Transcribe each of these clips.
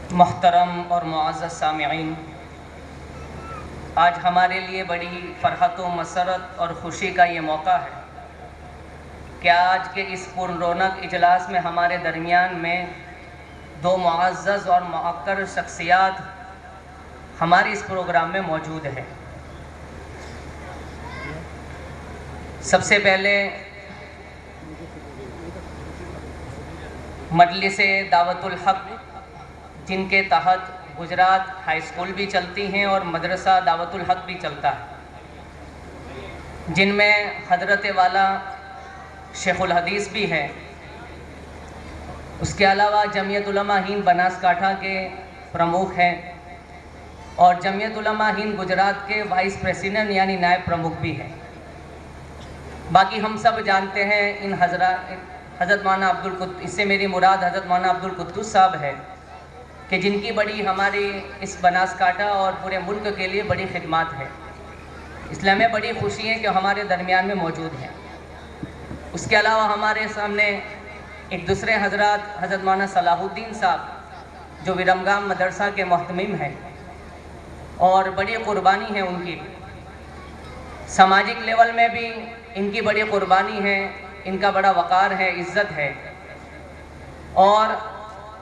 मोहतरम और मुअज़्ज़ज़ सामिईन, आज हमारे लिए बड़ी फ़रहत व मसरत और ख़ुशी का ये मौका है कि आज के इस पूर्ण रौनक इजलास में हमारे दरमियान में दो मुअज़्ज़ज़ और मुअक्कर शख्सियात हमारे इस प्रोग्राम में मौजूद है। सबसे पहले मजलिस दावतुल हक़, जिनके तहत गुजरात हाई स्कूल भी चलती हैं और मदरसा दावतुल हक़ भी चलता है, जिनमें हज़रत वाला शेखुल हदीस भी हैं। उसके अलावा जमीयत उलमा हिंद बनासकाठा के प्रमुख हैं और जमीयत उलमा हिंद गुजरात के वाइस प्रेसिडेंट यानी नायब प्रमुख भी हैं। बाकी हम सब जानते हैं इन हज़रत मौलाना अब्दुल कुद्दूस, इससे मेरी मुराद हज़रत मौलाना अब्दुल कुद्दूस साहब है कि जिनकी बड़ी हमारी इस बनासकाठा और पूरे मुल्क के लिए बड़ी खिदमत है, इसलिए हमें बड़ी खुशी है कि हमारे दरमियान में मौजूद हैं। उसके अलावा हमारे सामने एक दूसरे हज़रत मौलाना सलाहुद्दीन साहब, जो विरमगाम मदरसा के मोहतमिम हैं और बड़ी क़ुरबानी है उनकी, सामाजिक लेवल में भी इनकी बड़ी क़ुरबानी है, इनका बड़ा वक़ार है, इज़्ज़त है और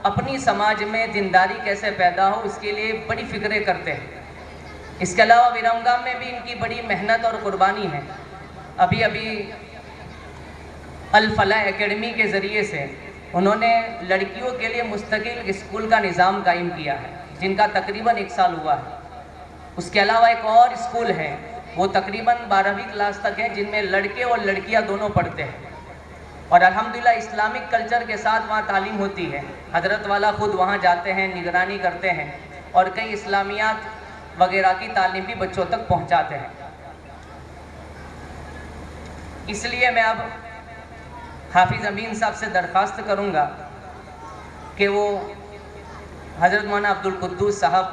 अपनी समाज में दीनदारी कैसे पैदा हो इसके लिए बड़ी फ़िक्रें करते हैं। इसके अलावा विरमगाम में भी इनकी बड़ी मेहनत और क़ुरबानी है। अभी अल फलाह एकेडमी के ज़रिए से उन्होंने लड़कियों के लिए मुस्तकिल स्कूल का निज़ाम कायम किया है, जिनका तकरीबन 1 साल हुआ है। उसके अलावा एक और स्कूल है, वो तकरीबन 12वीं क्लास तक है, जिनमें लड़के और लड़कियां दोनों पढ़ते हैं और अल्हम्दुलिल्लाह इस्लामिक कल्चर के साथ वहाँ तालीम होती है। हज़रत वाला ख़ुद वहाँ जाते हैं, निगरानी करते हैं और कई इस्लामियात वगैरह की तालीम भी बच्चों तक पहुँचाते हैं। इसलिए मैं अब हाफिज़ अमीन साहब से दरख्वास्त करूँगा कि वो हज़रत मौलाना अब्दुल कुद्दूस साहब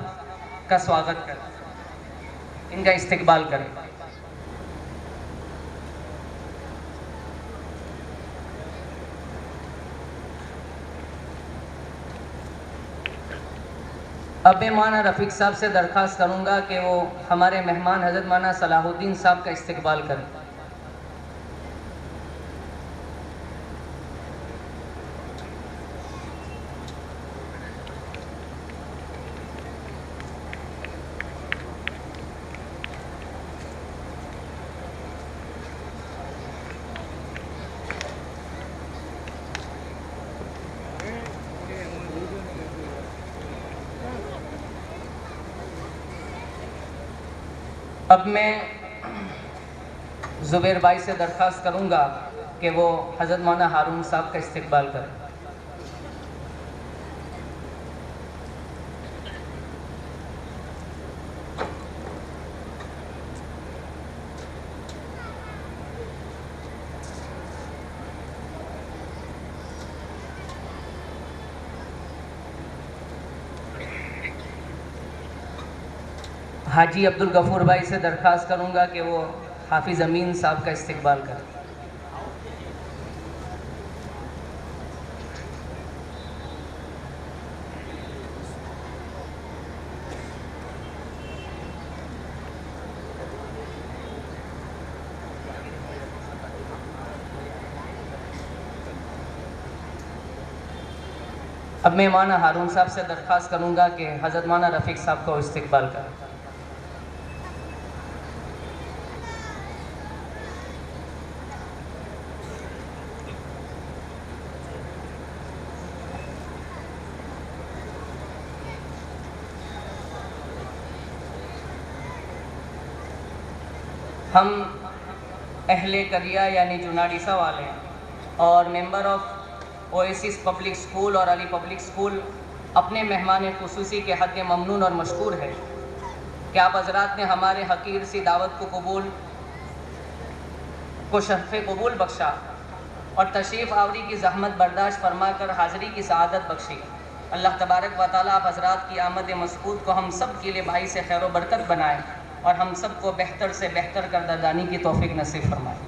का स्वागत करें, इनका इस्तकबाल करें। अब मैं मौलाना रफ़ीक साहब से दरख्वास्त करूँगा कि वो हमारे मेहमान हज़रत मौलाना सलाहुद्दीन साहब का इस्तकबाल करें। अब मैं ज़ुबैर भाई से दरख्वास्त करूँगा कि वो हज़रत मौलाना हारून साहब का इस्तकबाल करें। हाजी अब्दुल गफूर भाई से दरख्वास्त करूँगा कि वो हाफिज़ अमीन साहब का इस्तकबाल करें। अब मैं मौलाना हारून साहब से दरख्वास्त करूँगा कि हज़रत मौलाना रफ़ीक साहब का इस्तकबाल करें। हम अहले करिया यानी जुनाडिसा वाले और member of oasis public school और अली पब्लिक स्कूल अपने मेहमान खुसूसी के हक़ ममनून और मशकूर है कि आप हज़रात ने हमारे हकीर सी दावत को शर्फ़ कबूल बख्शा और तशरीफ़ आवरी की ज़हमत बर्दाश्त फरमा कर हाज़री की सआदत बख्शी। अल्लाह तबारक व तआला आप हज़रात की आमद मसऊद को हम सब के लिए भाई से खैर बरकत बनाए और हम सब को बेहतर से बेहतर करदानी की तौफ़ीक नसीब फरमाए।